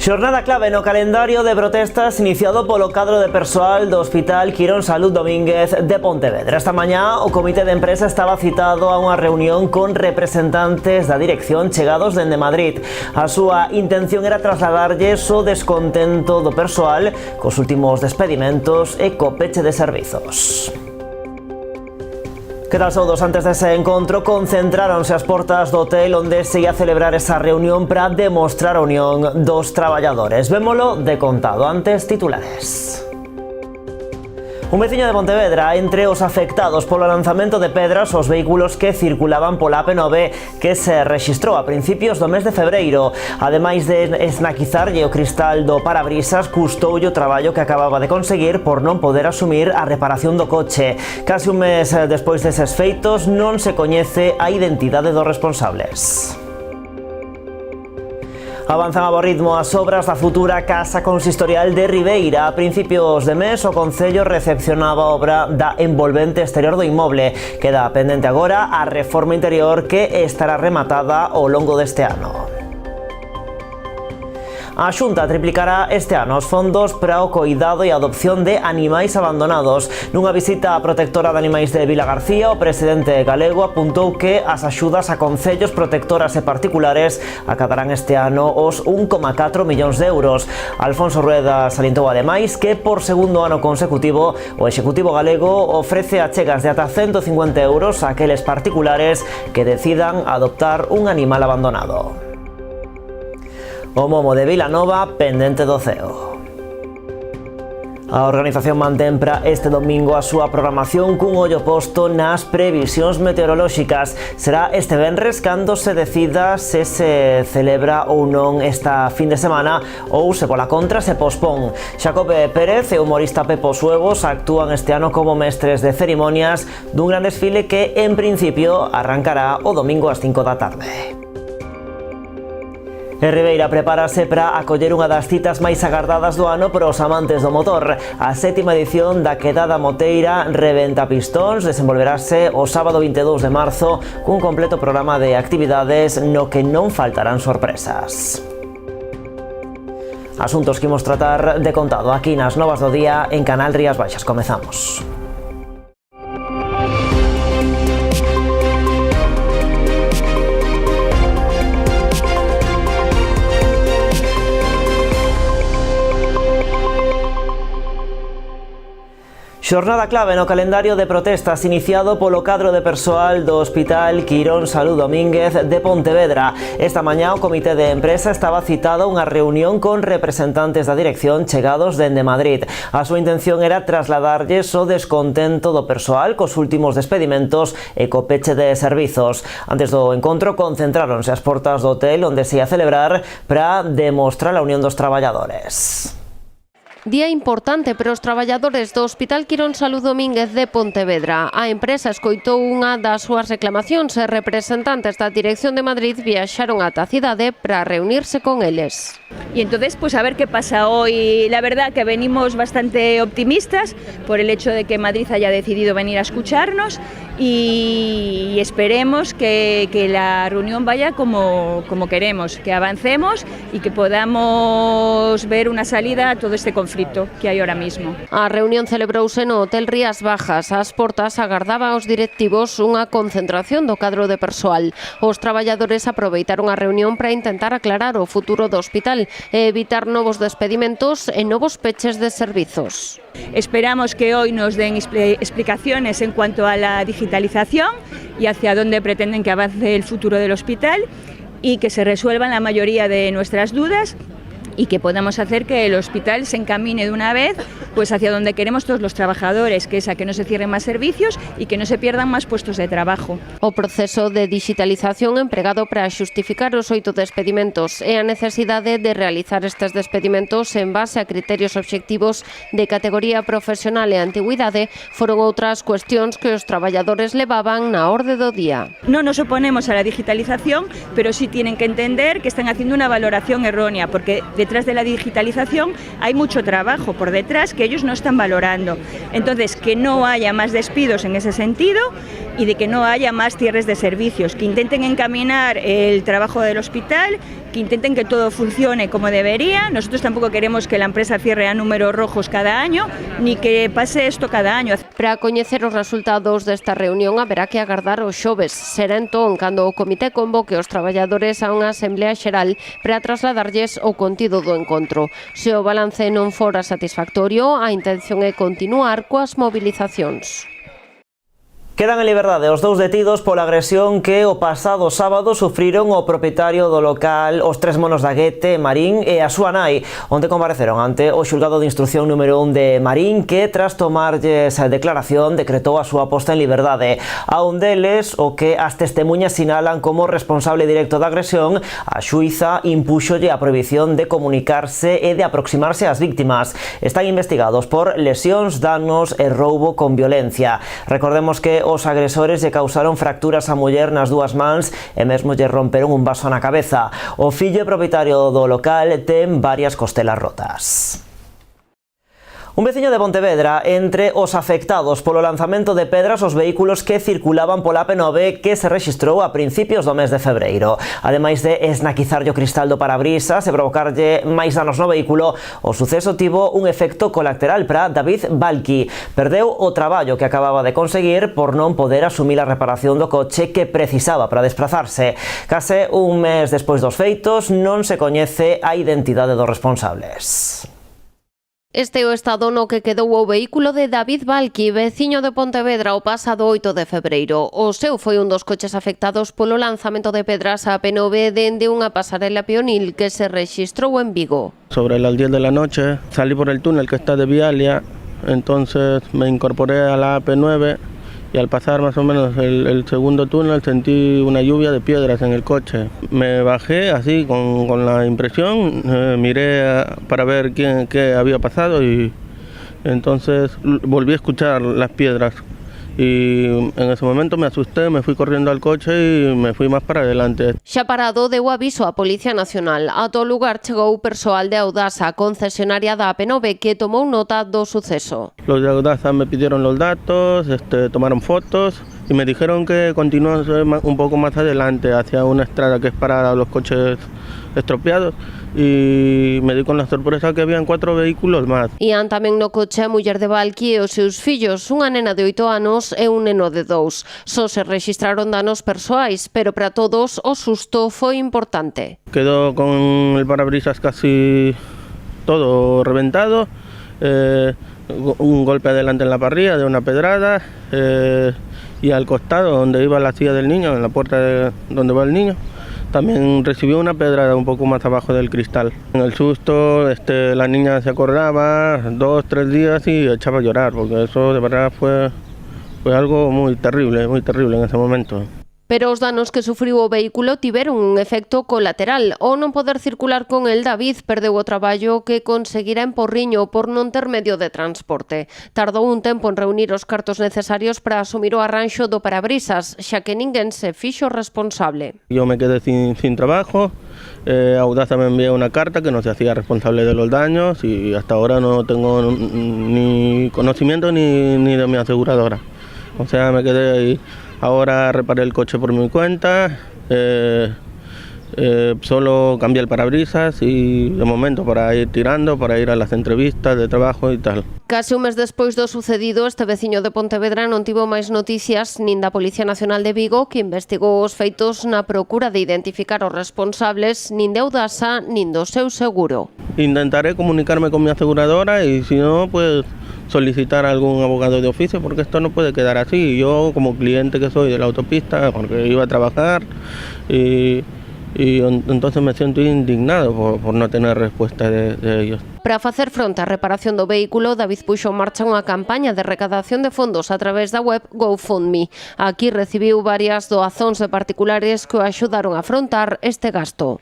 Xornada clave no calendario de protestas iniciado polo cadro de persoal do Hospital Quirón Salud Domínguez de Pontevedra. Esta mañá o comité de empresa estaba citado a unha reunión con representantes da dirección chegados dende Madrid. A súa intención era trasladarlles o descontento do persoal cos últimos despedimentos e co peche de servizos. Que tal, saudos? Antes dese encontro concentráronse as portas do hotel onde se ia celebrar esa reunión para demostrar a unión dos traballadores. Vémolo de contado. Antes, titulares. Un veciño de Pontevedra entre os afectados polo lanzamento de pedras aos vehículos que circulaban pola AP9 que se rexistrou a principios do mes de febreiro. Ademais de esnaquizarlle o cristal do parabrisas, custoulle o traballo que acababa de conseguir por non poder asumir a reparación do coche. Case un mes despois deses feitos non se coñece a identidade dos responsables. Avanzan a bo ritmo as obras da futura Casa Consistorial de Ribeira. A principios de mes o Concello recepcionaba a obra da envolvente exterior do inmoble. Queda pendente agora a reforma interior que estará rematada ao longo deste ano. A Xunta triplicará este ano os fondos para o coidado e adopción de animais abandonados. Nunha visita á protectora de animais de Vilagarcía, o presidente galego apuntou que as axudas a concellos, protectoras e particulares acadarán este ano os 1,4 millóns de euros. Alfonso Rueda salientou ademais que por segundo ano consecutivo o Executivo galego ofrece achegas de ata 150 euros a aqueles particulares que decidan adoptar un animal abandonado. O Momo de Vilanova pendente do ceo. A organización mantén para este domingo a súa programación cun ollo posto nas previsións meteorolóxicas. Será este venres cando se decida se se celebra ou non esta fin de semana ou se pola contra se pospón. Xacobe Pérez e o humorista Pepo Suevos actúan este ano como mestres de cerimonias dun gran desfile que en principio arrancará o domingo ás 5 da tarde. E Ribeira prepárase para acoller unha das citas máis agardadas do ano para os amantes do motor. A 7ª edición da Quedada Moteira Reventa Pistóns desenvolverase o sábado 22 de marzo cun completo programa de actividades no que non faltarán sorpresas. Asuntos que imos tratar de contado aquí nas Novas do Día en Canal Rías Baixas. Comezamos. Xornada clave no calendario de protestas iniciado polo cadro de persoal do Hospital Quirón Salud Domínguez de Pontevedra. Esta mañá o comité de empresa estaba citado a unha reunión con representantes da dirección chegados dende Madrid. A súa intención era trasladarlles o descontento do persoal cos últimos despedimentos e co peche de servizos. Antes do encontro concentráronse as portas do hotel onde se ia celebrar para demostrar a unión dos traballadores. Día importante para os traballadores do Hospital Quirón Salud Domínguez de Pontevedra. A empresa escoitou unha das súas reclamacións e representantes da Dirección de Madrid viaxaron ata a cidade para reunirse con eles. Y entonces, pues a ver qué pasa hoy. La verdad que venimos bastante optimistas por el hecho de que Madrid haya decidido venir a escucharnos y esperemos que la reunión vaya como queremos, que avancemos y que podamos ver una salida a todo este conflicto que hai ahora mismo. A reunión celebrouse no Hotel Rías Bajas. Ás portas agardaban os directivos unha concentración do cadro de persoal. Os traballadores aproveitaron a reunión para intentar aclarar o futuro do hospital e evitar novos despedimentos e novos peches de servizos. Esperamos que hoy nos den explicaciones en cuanto a la digitalización y hacia dónde pretenden que avance el futuro del hospital y que se resuelvan la mayoría de nuestras dudas y que podamos hacer que el hospital se encamine de una vez pues hacia donde queremos todos los trabajadores, que es a que no se cierren más servicios y que no se pierdan más puestos de trabajo. O proceso de digitalización empregado para xustificar os 8 despedimentos e a necesidade de realizar estes despedimentos en base a criterios obxectivos de categoría profesional e antigüidade foron outras cuestións que os traballadores levaban na orde do día. No nos oponemos a la digitalización, pero sí tienen que entender que están haciendo una valoración errónea, porque detrás de la digitalización hay mucho trabajo por detrás que ellos no están valorando. Entonces, que no haya más despidos en ese sentido y de que no haya más cierres de servicios, que intenten encaminar el trabajo del hospital que intenten que todo funcione como debería. Nosotros tampoco queremos que la empresa cierre a números rojos cada año, ni que pase esto cada año. Para coñecer os resultados desta reunión haberá que agardar os xoves. Será entón cando o comité convoque os traballadores a unha asamblea xeral para trasladarlles o contido do encontro. Se o balance non fora satisfactorio, a intención é continuar coas movilizacións. Quedan en liberdade os dous detidos pola agresión que o pasado sábado sufriron o propietario do local Os Tres Monos da Guete, Marín, e a súa nai, onde compareceron ante o xulgado de instrucción número 1 de Marín, que tras tomarlles a declaración decretou a súa posta en liberdade. A un deles, o que as testemunhas sinalan como responsable directo da agresión, a xuíza impúxolle a prohibición de comunicarse e de aproximarse ás víctimas. Están investigados por lesións, danos e roubo con violencia. Recordemos que os agresores lle causaron fracturas á muller nas dúas mans e mesmo lle romperon un vaso na cabeza. O fillo propietario do local ten varias costelas rotas. Un veciño de Pontevedra entre os afectados polo lanzamento de pedras aos vehículos que circulaban pola AP9 que se rexistrou a principios do mes de febreiro. Ademais de esnaquizarlle o cristal do parabrisas e provocarlle máis danos no vehículo, o suceso tivo un efecto colateral para David Balqui. Perdeu o traballo que acababa de conseguir por non poder asumir a reparación do coche que precisaba para desplazarse. Case un mes despois dos feitos non se coñece a identidade dos responsables. Este é o estado no que quedou o vehículo de David Balqui, veciño de Pontevedra, o pasado 8 de febreiro. O seu foi un dos coches afectados polo lanzamento de pedras á AP9 dende unha pasarela peonil que se rexistrou en Vigo. Sobre las 10 de la noche salí por el túnel que está de Vialia, entonces me incorporé a la AP9 y al pasar más o menos el segundo túnel sentí una lluvia de piedras en el coche. Me bajé así con la impresión, miré para ver qué había pasado y entonces volví a escuchar las piedras. Y en ese momento me asusté, me fui corriendo al coche y me fui más para adelante. Xa parado deu aviso á Policía Nacional. Ata o lugar chegou persoal de Audasa, concesionaria da AP9, que tomou nota do suceso. Los de Audasa me pidieron los datos, tomaron fotos y me dijeron que continuase un poco más adelante hacia una estrada que es para los coches estropeados y me di con la sorpresa que habían 4 vehículos máis. Ian tamén no coche a muller de Balqui e os seus fillos, unha nena de 8 anos e un neno de 2. Só se registraron danos persoais, pero para todos o susto foi importante. Quedó con el parabrisas casi todo reventado, un golpe adelante en la parrilla de una pedrada y al costado donde iba la silla del niño, en la puerta donde va el niño, también recibió una pedrada un poco más abajo del cristal. En el susto la niña se acordaba 2-3 días y echaba a llorar, porque eso de verdad fue algo muy terrible en ese momento. Pero os danos que sufriu o vehículo tiveron un efecto colateral. Ao non poder circular con el, David perdeu o traballo que conseguirá en Porriño por non ter medio de transporte. Tardou un tempo en reunir os cartos necesarios para asumir o arranxo do parabrisas, xa que ninguén se fixo responsable. Yo me quedé sin trabajo, Audasa me envió una carta que no se hacía responsable de los daños y hasta ahora no tengo ni conocimiento ni de mi aseguradora. O sea, me quedé ahí. Ahora reparé el coche por mi cuenta, solo cambié el parabrisas y de momento para ir tirando, para ir a las entrevistas de trabajo y tal. Case un mes despois do sucedido, este veciño de Pontevedra non tivo máis noticias nin da Policía Nacional de Vigo, que investigou os feitos na procura de identificar os responsables, nin de Audasa, nin do seu seguro. Intentaré comunicarme con mi aseguradora y si no, pues solicitar a algún abogado de oficio, porque esto no puede quedar así. Yo como cliente que soy de la autopista, porque iba a trabajar y entonces me siento indignado por no tener respuesta de ellos. Para facer fronte á reparación do vehículo, David puxo en marcha unha campaña de recadación de fondos a través da web GoFundMe. Aquí recibiu varias doazóns de particulares que o axudaron a afrontar este gasto.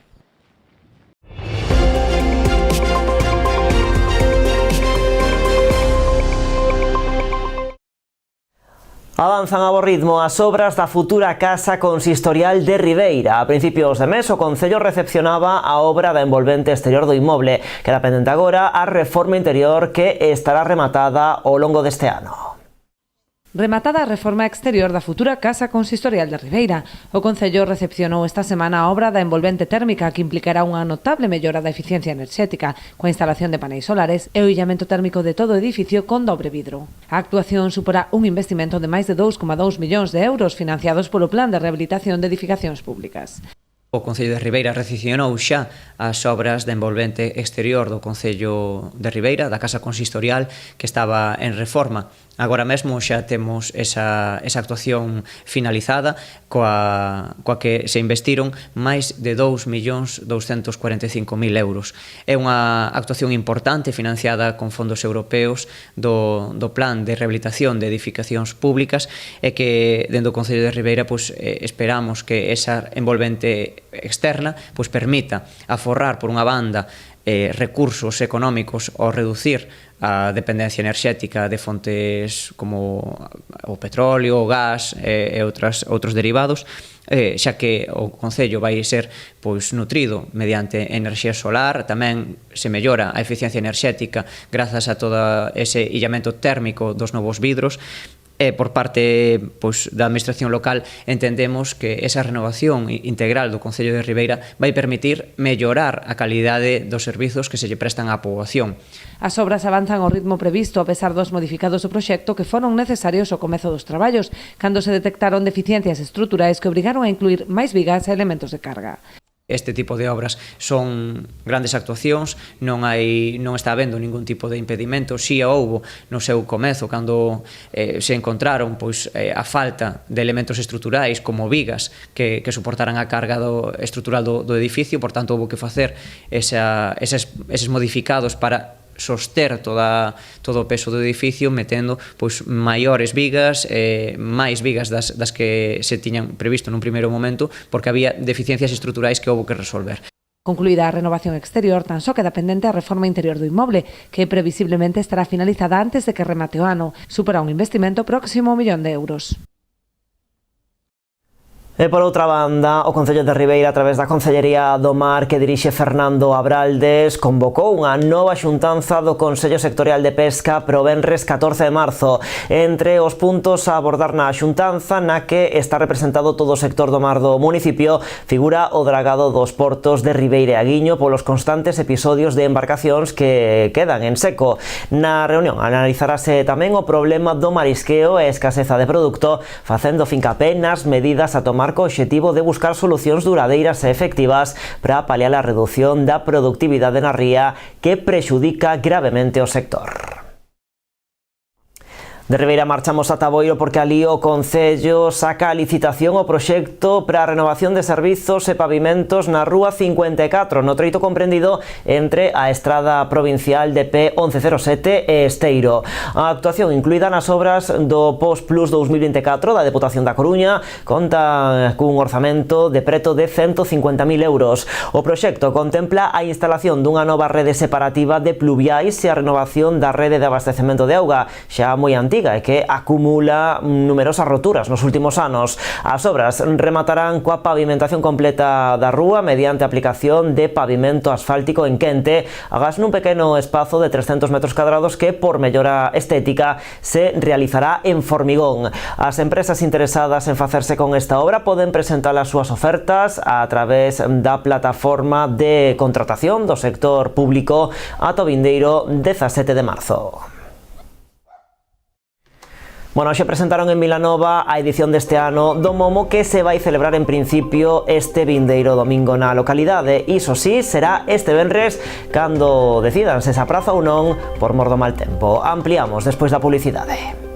Avanzan a bo ritmo as obras da futura casa consistorial de Ribeira. A principios de mes, o Concello recepcionaba a obra da envolvente exterior do inmoble. Queda pendente agora a reforma interior que estará rematada ao longo deste ano. Rematada a reforma exterior da futura Casa Consistorial de Ribeira, o Concello recepcionou esta semana a obra da envolvente térmica que implicará unha notable mellora da eficiencia enerxética, coa instalación de paneis solares e o illamento térmico de todo o edificio con dobre vidro. A actuación suporá un investimento de máis de 2,2 millóns de euros financiados polo Plan de Rehabilitación de Edificacións Públicas. O Concello de Ribeira recepcionou xa as obras de envolvente exterior do Concello de Ribeira, da Casa Consistorial, que estaba en reforma. Agora mesmo xa temos esa actuación finalizada, coa que se investiron máis de 2.245.000 euros. É unha actuación importante financiada con fondos europeos do Plan de Rehabilitación de Edificacións Públicas e que, dentro do Concello de Ribeira, esperamos que esa envolvente externa permita aforrar, por unha banda, recursos económicos ao reducir a dependencia enerxética de fontes como o petróleo, o gas e outros derivados, xa que o Concello vai ser nutrido mediante enerxía solar, tamén se mellora a eficiencia enerxética grazas a todo ese illamento térmico dos novos vidros. E por parte da Administración local entendemos que esa renovación integral do Concello de Ribeira vai permitir mellorar a calidade dos servizos que se lle prestan á poboación. As obras avanzan ao ritmo previsto a pesar dos modificados do proxecto que foron necesarios ao comezo dos traballos, cando se detectaron deficiencias estruturais que obrigaron a incluir máis vigas e elementos de carga. Este tipo de obras son grandes actuacións, non está habendo ningún tipo de impedimento, si a houbo no seu comezo, cando se encontraron a falta de elementos estruturais como vigas que suportaran a carga estrutural do edificio, por tanto houbo que facer eses modificados para soster todo o peso do edificio metendo maiores vigas, máis vigas das que se tiñan previsto nun primeiro momento, porque había deficiencias estruturais que houbo que resolver. Concluída a renovación exterior, tan só queda pendente a reforma interior do inmoble, que previsiblemente estará finalizada antes de que remate o ano. Supera un investimento próximo a 1 millón de euros. E por outra banda, o Concello de Ribeira, a través da Concellería do Mar que dirixe Fernando Abraldes, convocou unha nova xuntanza do Consello Sectorial de Pesca pro venres 14 de marzo. Entre os puntos a abordar na xuntanza, na que está representado todo o sector do mar do municipio, figura o dragado dos portos de Ribeira e Aguiño polos constantes episodios de embarcacións que quedan en seco. Na reunión analizarase tamén o problema do marisqueo e escaseza de produto, facendo fincapé nas medidas a tomar co obxectivo de buscar solucións duradeiras e efectivas para paliar a reducción da productividade na ría que prexudica gravemente o sector. De Ribeira marchamos ata Boiro porque alí o Concello saca a licitación o proxecto para a renovación de servizos e pavimentos na Rúa 54, no treito comprendido entre a estrada provincial de P1107 e Esteiro. A actuación incluída nas obras do Post Plus 2024 da Deputación da Coruña conta cun orzamento de preto de 150.000 euros. O proxecto contempla a instalación dunha nova rede separativa de pluviais e a renovación da rede de abastecemento de auga, xa moi antiga e que acumula numerosas roturas nos últimos anos. As obras rematarán coa pavimentación completa da rúa mediante a aplicación de pavimento asfáltico en quente, agás nun pequeno espazo de 300 metros cuadrados que, por mellora estética, se realizará en formigón. As empresas interesadas en facerse con esta obra poden presentar as súas ofertas a través da plataforma de contratación do sector público ata o vindeiro 17 de marzo. Bueno, xa presentaron en Vilanova a edición deste ano do Momo que se vai celebrar en principio este vindeiro domingo na localidade. Iso sí, será este venres cando decidan se praza ou non por mor do mal tempo. Ampliamos despois da publicidade.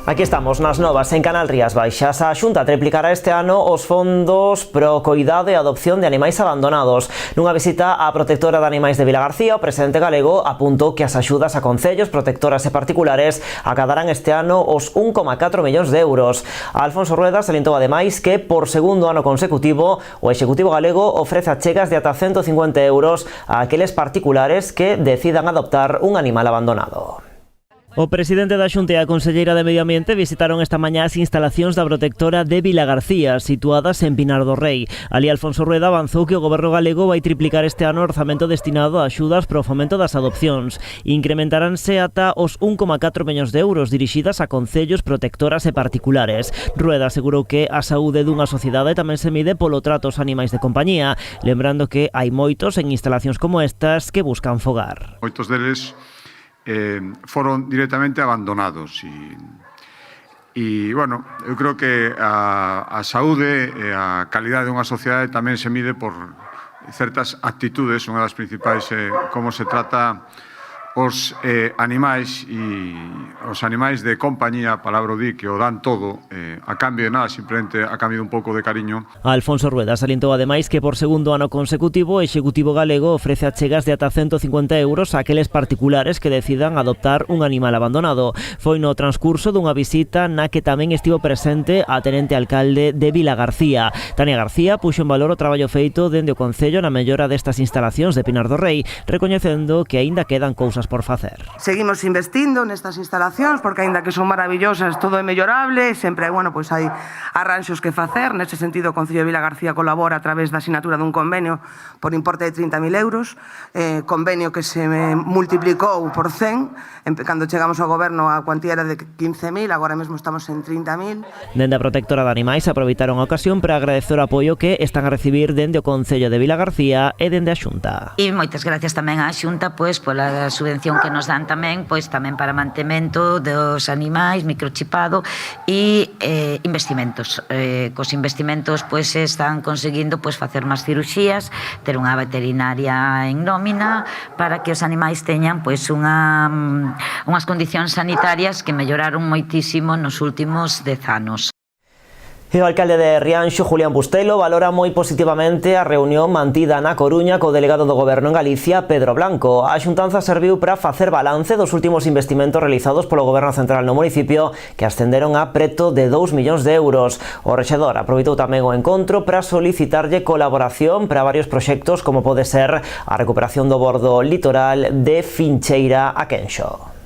Aquí estamos nas novas en Canal Rías Baixas. A Xunta triplicará este ano os fondos pro coidado e adopción de animais abandonados. Nunha visita á protectora de animais de Vilagarcía, o presidente galego apuntou que as axudas a concellos, protectoras e particulares acadarán este ano os 1,4 millóns de euros. Alfonso Rueda salientou ademais que por segundo ano consecutivo o Executivo galego ofrece achegas de ata 150 euros a aqueles particulares que decidan adoptar un animal abandonado. O presidente da Xunta e a conselleira de Medio Ambiente visitaron esta mañá as instalacións da protectora de Vilagarcía, situadas en Pinar do Rei. Ali Alfonso Rueda avanzou que o goberno galego vai triplicar este ano o orzamento destinado a axudas para o fomento das adopcións. Incrementaránse ata os 1,4 millóns de euros dirixidas a concellos, protectoras e particulares. Rueda asegurou que a saúde dunha sociedade tamén se mide polo trato aos animais de compañía, lembrando que hai moitos en instalacións como estas que buscan fogar. Moitos deles foron directamente abandonados e bueno, eu creo que a saúde e a calidade dunha sociedade tamén se mide por certas actitudes. Unha das principais é como se trata os animais, e os animais de compañía, a palabra di, que o dan todo a cambio de nada, simplemente a cambio de un pouco de cariño. Alfonso Rueda salientou ademais que por segundo ano consecutivo o Executivo galego ofrece achegas de ata 150 euros a aqueles particulares que decidan adoptar un animal abandonado. Foi no transcurso dunha visita na que tamén estivo presente a tenente alcalde de Vilagarcía. Tania García puxo en valor o traballo feito dende o Concello na mellora destas instalacións de Pinar do Rei, recoñecendo que aínda quedan cousas por facer. Seguimos investindo nestas instalacións porque aínda que son maravillosas, todo é mellorable, sempre hai arranxos que facer. Nese sentido, o Concello de Vilagarcía colabora a través da asinatura dun convenio por importe de 30.000 euros, convenio que se multiplicou por 100, cando chegamos ao goberno a cuantía era de 15.000, agora mesmo estamos en 30.000. Dende a protectora de animais aproveitaron a ocasión para agradecer o apoio que están a recibir dende o Concello de Vilagarcía e dende a Xunta. E moitas gracias tamén á Xunta pola subvención que nos dan tamén para mantemento dos animais, microchipado e investimentos. Cos investimentos están conseguindo facer máis cirurxías, ter unha veterinaria en nómina para que os animais teñan unhas condicións sanitarias que melloraron moitísimo nos últimos 10 anos. E o alcalde de Rianxo, Julián Bustelo, valora moi positivamente a reunión mantida na Coruña co delegado do Goberno en Galicia, Pedro Blanco. A xuntanza serviu para facer balance dos últimos investimentos realizados polo Goberno Central no municipio, que ascenderon a preto de 2 millóns de euros. O rexedor aproveitou tamén o encontro para solicitarlle colaboración para varios proxectos, como pode ser a recuperación do bordo litoral de Fincheira a Quenxo.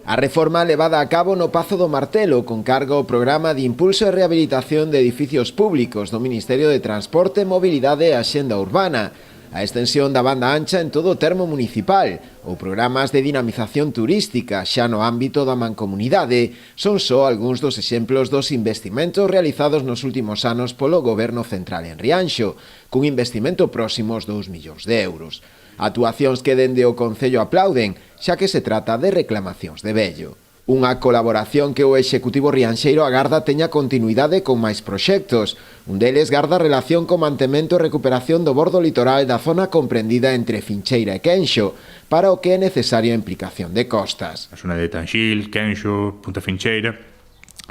A reforma levada a cabo no Pazo do Martelo con cargo ao Programa de Impulso e Rehabilitación de Edificios Públicos do Ministerio de Transporte, Mobilidade e Axenda Urbana, a extensión da banda ancha en todo o termo municipal ou programas de dinamización turística xa no ámbito da mancomunidade son só algúns dos exemplos dos investimentos realizados nos últimos anos polo Goberno Central en Rianxo, cun investimento próximo aos 2 millóns de euros. Actuacións que dende o Concello aplauden, xa que se trata de reclamacións de vello. Unha colaboración que o Executivo rianxeiro agarda teña continuidade con máis proxectos. Un deles garda relación co mantemento e recuperación do bordo litoral da zona comprendida entre Fincheira e Quenxo, para o que é necesaria a implicación de costas. A zona de Tanxil, Quenxo, Punta Fincheira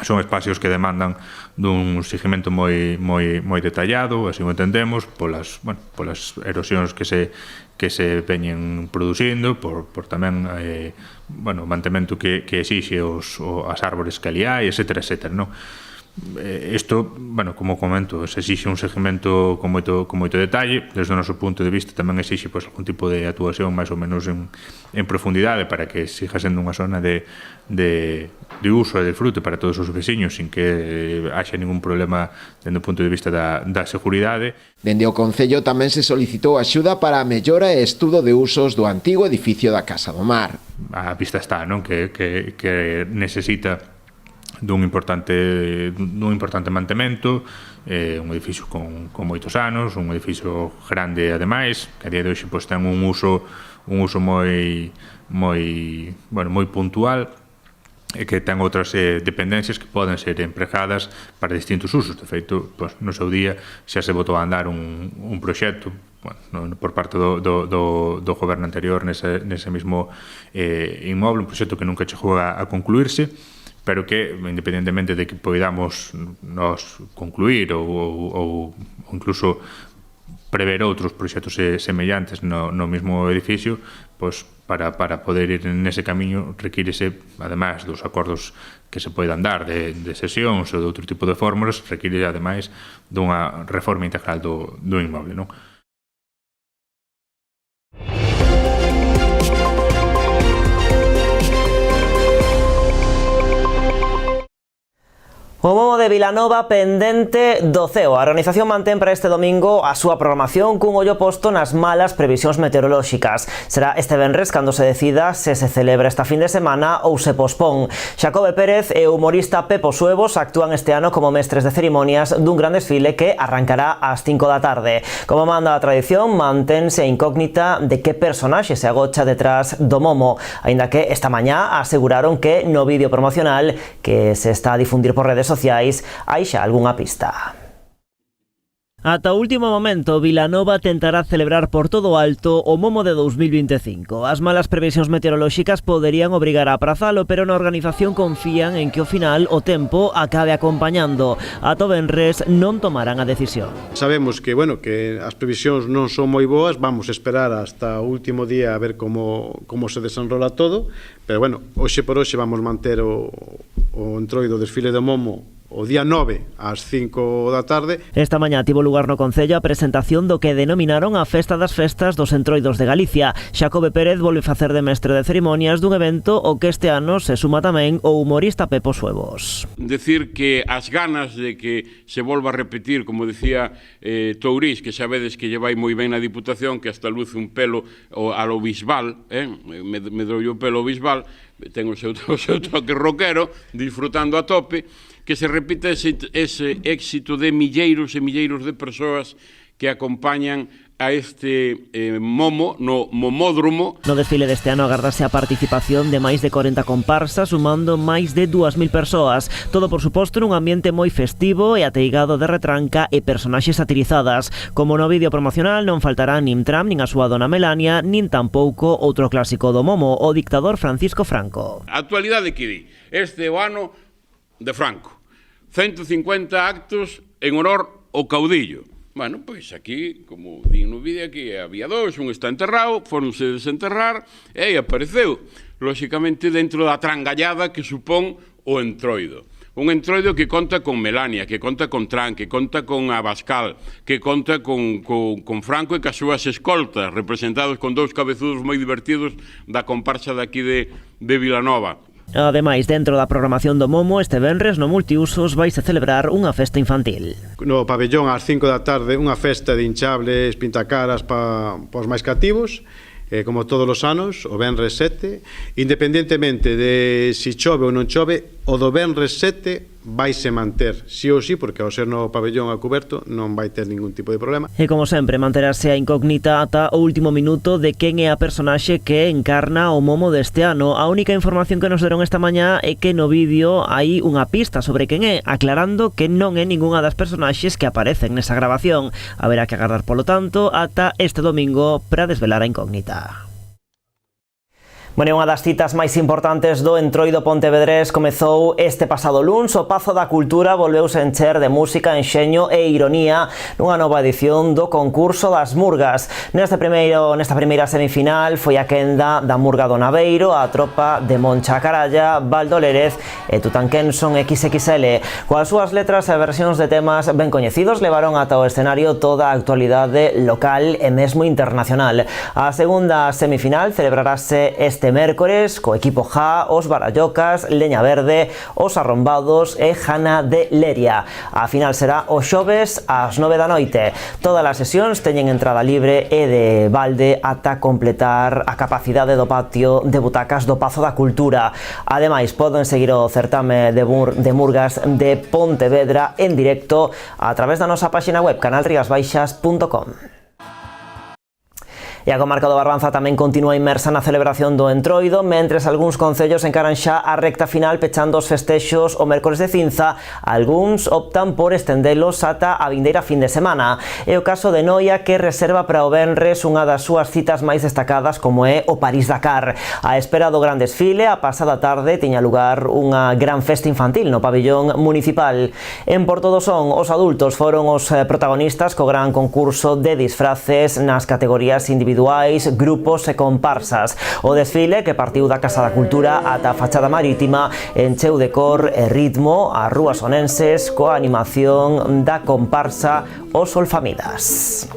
son espacios que demandan dun seguimento moi detallado, así o entendemos, polas erosións que se veñen producindo, por tamén o mantemento que exixe as árbores que ali hai, etcétera, non? Isto, como comento, se exixe un segmento con moito detalle. Desde o noso punto de vista tamén exixe algún tipo de actuación máis ou menos en profundidade para que siga sendo unha zona de uso e de fruto para todos os veciños sin que haxa ningún problema dende o punto de vista da seguridade. Dende o Concello tamén se solicitou axuda para a mellora e estudo de usos do antigo edificio da Casa do Mar. A vista está, non? Que necesita dun importante mantemento, un edificio con moitos anos, un edificio grande ademais, que a día de hoxe ten un uso moi puntual, e que ten outras dependencias que poden ser empregadas para distintos usos. De feito, no seu día xa se botou a andar un proxecto por parte do goberno anterior nese mesmo inmoble, un proxecto que nunca chegou a concluirse, pero que, independentemente de que podamos nos concluir ou incluso prever outros proxectos semellantes no mesmo edificio, para poder ir nese camiño requírese, ademais dos acordos que se poidan dar de sesións ou de outro tipo de fórmulas, require ademais dunha reforma integral do inmoble, non? O Momo de Vilanova pendente do ceo. A organización mantén para este domingo a súa programación cun ollo posto nas malas previsións meteorolóxicas. Será este venres cando se decida se celebra esta fin de semana ou se pospón. Xacobe Pérez e o humorista Pepo Suevos actúan este ano como mestres de cerimonias dun gran desfile que arrancará ás 5 da tarde. Como manda a tradición, mantense a incógnita de que personaxe se agocha detrás do Momo, aínda que esta mañá aseguraron que no vídeo promocional que se está a difundir por redes sociais hai xa algunha pista. Ata o último momento, Vilanova tentará celebrar por todo alto o Momo de 2025. As malas previsións meteorolóxicas poderían obrigar a aprazalo, pero na organización confían en que ao final o tempo acabe acompañando. Ata o venres non tomarán a decisión. Sabemos que, que as previsións non son moi boas, vamos esperar hasta o último día a ver como se desenrola todo, pero hoxe por hoxe vamos manter o entroido desfile do Momo o día 9 ás 5 da tarde. Esta mañá tivo lugar no Concello a presentación do que denominaron a Festa das Festas dos Entroidos de Galicia. Xacobe Pérez volve facer de mestre de cerimonias dun evento o que este ano se suma tamén o humorista Pepo Suevos. Decir que as ganas de que se volva a repetir, como decía Tourís, que sabedes que lle vai moi ben na Diputación, que hasta luce un pelo a lo Bisbal, me drollo o pelo Bisbal, ten o seu toque rockero, disfrutando a tope, que se repita ese éxito de milleiros e milleiros de persoas que acompañan a este Momo no Momódromo. No desfile deste ano agardase a participación de máis de 40 comparsas, sumando máis de 2.000 persoas. Todo, por suposto, nun ambiente moi festivo e ateigado de retranca e personaxes satirizadas. Como no vídeo promocional non faltará nin Trump, nin a súa dona Melania, nin tampouco outro clásico do Momo, o dictador Francisco Franco. A actualidade que di, este é o ano de Franco. 150 actos en honor ao caudillo. Pois aquí, como di no vídeo, aquí había dous, un está enterrado, foronse desenterrar e apareceu, lóxicamente, dentro da trangallada que supón o entroido. Un entroido que conta con Melania, que conta con Trump, que conta con Abascal, que conta con Franco e cas súas escoltas, representados con dous cabezudos moi divertidos da comparsa daqui de Vilanova. Ademais, dentro da programación do Momo, este venres no Multiusos vaise celebrar unha festa infantil. No pabellón ás 5 da tarde, unha festa de hinchables, pintacaras para os máis cativos, como todos os anos, o venres 7, independentemente de si chove ou non chove, o do venres 7 vaise manter, sí ou sí, porque ao ser no pabellón a cuberto non vai ter ningún tipo de problema. E como sempre, manterase a incógnita ata o último minuto de quen é a personaxe que encarna o Momo deste ano. A única información que nos deron esta mañá é que no vídeo hai unha pista sobre quen é, aclarando que non é ningunha das personaxes que aparecen nesa grabación. Haberá que agardar, polo tanto, ata este domingo para desvelar a incógnita. Unha das citas máis importantes do Entroido pontevedrés comezou este pasado luns. O Pazo da Cultura volveuse encher de música, enxeño e ironía nunha nova edición do concurso das Murgas. Nesta primeira semifinal foi a quenda da Murga do Naveiro, a tropa de Moncha Caralla, Baldo Lérez e Tutankenson XXL. Coas súas letras e versións de temas ben coñecidos levaron ata o escenario toda a actualidade local e mesmo internacional. A segunda semifinal celebrarase este mércores co equipo Ja, os Barallocas, Leña Verde, os Arrombados e Jana de Leria. A final será o xoves ás 9 da noite. Todas as sesións teñen entrada libre e de balde ata completar a capacidade do patio de butacas do Pazo da Cultura. Ademais, poden seguir o certame de Murgas de Pontevedra en directo a través da nosa páxina web canalriasbaixas.com. E a comarca do Barbanza tamén continúa inmersa na celebración do Entroido, mentres algúns concellos encaran xa a recta final pechando os festexos o mércores de cinza. Algúns optan por estendelos ata a vindeira fin de semana. É o caso de Noia, que reserva para o venres unha das súas citas máis destacadas, como é o París-Dakar. A espera do gran desfile, a pasada tarde tiña lugar unha gran festa infantil no pabellón municipal. En Porto do Son, os adultos foron os protagonistas co gran concurso de disfraces nas categorías individuais, grupos e comparsas. O desfile, que partiu da Casa da Cultura ata a fachada marítima, encheu de cor e ritmo as rúas onenses coa animación da comparsa Os Olfamidas.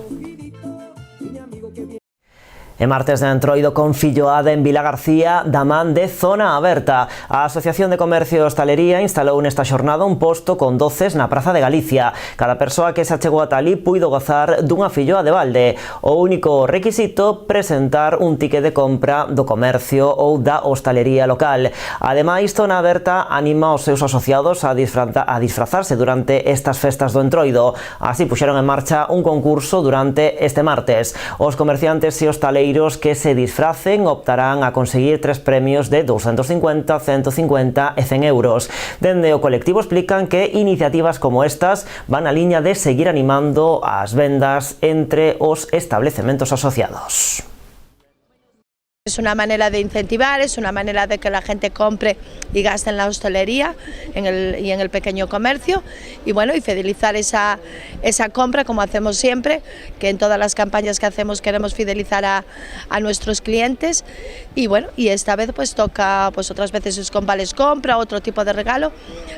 E martes de Entroido con filloada en Vilagarcía da man de Zona Aberta. A Asociación de Comercio e Hostalería instalou nesta xornada un posto con doces na Praza de Galicia. Cada persoa que se achegou ata ali puido gozar dunha filloa de balde. O único requisito, presentar un ticket de compra do comercio ou da hostalería local. Ademais, Zona Aberta anima os seus asociados a disfrazarse durante estas festas do Entroido. Así puxeron en marcha un concurso durante este martes. Os comerciantes e hostaleiros que se disfracen optarán a conseguir 3 premios de 250, 150 e 100 euros. Dende o colectivo explican que iniciativas como estas van a liña de seguir animando as vendas entre os establecementos asociados. Es una manera de incentivar, es una manera de que la gente compre y gaste en la hostelería y en el pequeño comercio y bueno, y fidelizar esa compra como hacemos siempre, que en todas las campañas que hacemos queremos fidelizar a nuestros clientes y bueno, y esta vez pues toca, pues otras veces es con vales compra, otro tipo de regalo,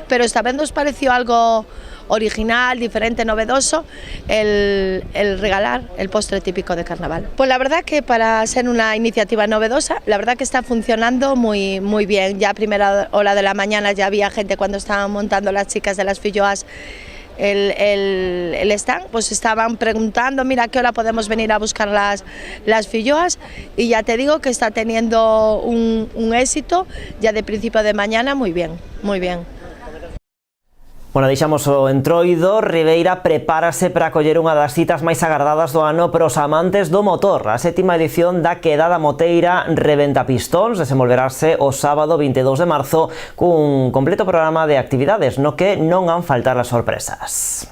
pero esta vez nos pareció algo original, diferente, novedoso, el regalar el postre típico de carnaval. Pues la verdad que para ser una iniciativa novedosa, la verdad que está funcionando muy bien. Ya a primera hora de la mañana ya había gente cuando estaban montando las chicas de las filloas el stand, pues estaban preguntando, mira, ¿a qué hora podemos venir a buscar las filloas? Y ya te digo que está teniendo un éxito ya de principio de mañana muy bien, muy bien. Bueno, deixamos o Entroido. Ribeira prepárase para acoller unha das citas máis agardadas do ano para os amantes do motor. A 7ª edición da quedada moteira Reventa Pistóns desenvolverase o sábado 22 de marzo cun completo programa de actividades no que non han faltar as sorpresas.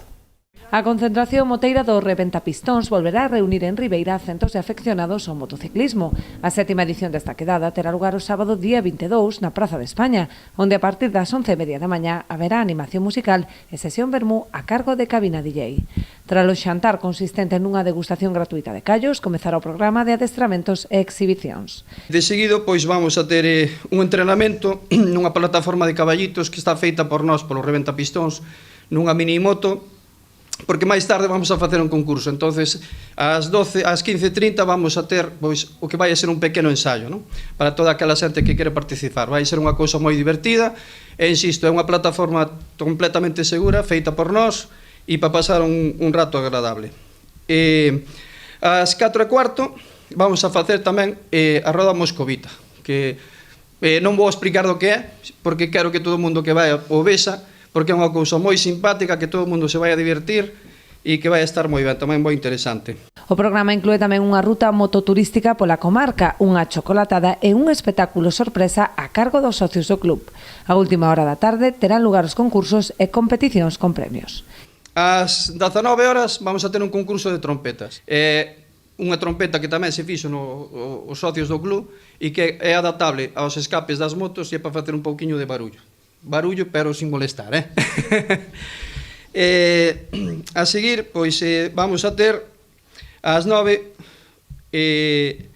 A concentración moteira do Reventa Pistóns volverá a reunir en Ribeira centos de afeccionados ao motociclismo. A 7ª edición desta quedada terá lugar o sábado día 22 na Praza de España, onde a partir das 11:30 da mañá haberá animación musical e sesión vermú a cargo de Cabina DJ. Tras o xantar consistente nunha degustación gratuita de callos, comezará o programa de adestramentos e exhibicións. De seguido, pois vamos a ter un entrenamento nunha plataforma de caballitos que está feita por nós, polo Reventa Pistóns, nunha minimoto, porque máis tarde vamos a facer un concurso. Entonces, ás 15:30 vamos a ter pois o que vai a ser un pequeno ensaio, non? Para toda aquela xente que quere participar. Vai ser unha cousa moi divertida e, insisto, é unha plataforma completamente segura, feita por nós e para pasar un rato agradable. Ás 4:15 vamos a facer tamén a roda moscovita, que non vou explicar do que é, porque quero que todo o mundo que vai o vexa, porque é unha cousa moi simpática, que todo o mundo se vai a divertir e que vai a estar moi ben, tamén moi interesante. O programa inclúe tamén unha ruta mototurística pola comarca, unha chocolatada e un espectáculo sorpresa a cargo dos socios do club. A última hora da tarde terán lugar os concursos e competicións con premios. Ás 19 horas vamos a ter un concurso de trompetas. Unha trompeta que tamén se fixo os socios do club e que é adaptable aos escapes das motos e é para facer un pouquiño de barullo. Barullo, pero sin molestar, a seguir, pois vamos a ter ás 9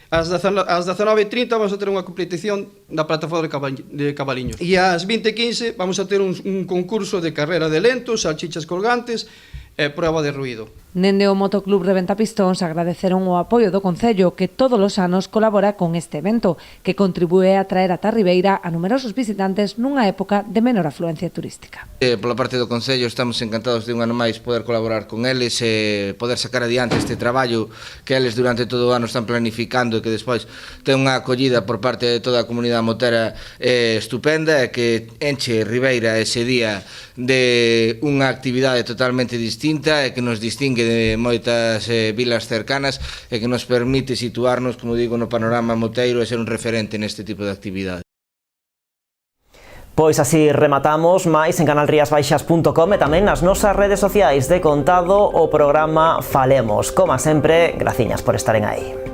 ás 19:30 vamos a ter unha competición da plataforma de cabaliños e ás 20:15 vamos a ter un concurso de carrera de lentos, salchichas colgantes e prueba de ruido. Dende o Motoclub Reventa Pistóns agradeceron o apoio do Concello que todos os anos colabora con este evento que contribúe a traer ata Ribeira a numerosos visitantes nunha época de menor afluencia turística. Pola parte do Concello estamos encantados de un ano máis poder colaborar con eles e poder sacar adiante este traballo que eles durante todo o ano están planificando e que despois ten unha acollida por parte de toda a comunidade motera estupenda e que enche Ribeira ese día de unha actividade totalmente distinta e que nos distingue de moitas vilas cercanas e que nos permite situarnos, como digo, no panorama moteiro e ser un referente neste tipo de actividade. Pois así rematamos, máis en canalriasbaixas.com e tamén nas nosas redes sociais de contado o programa Falemos. Como sempre, graciñas por estaren aí.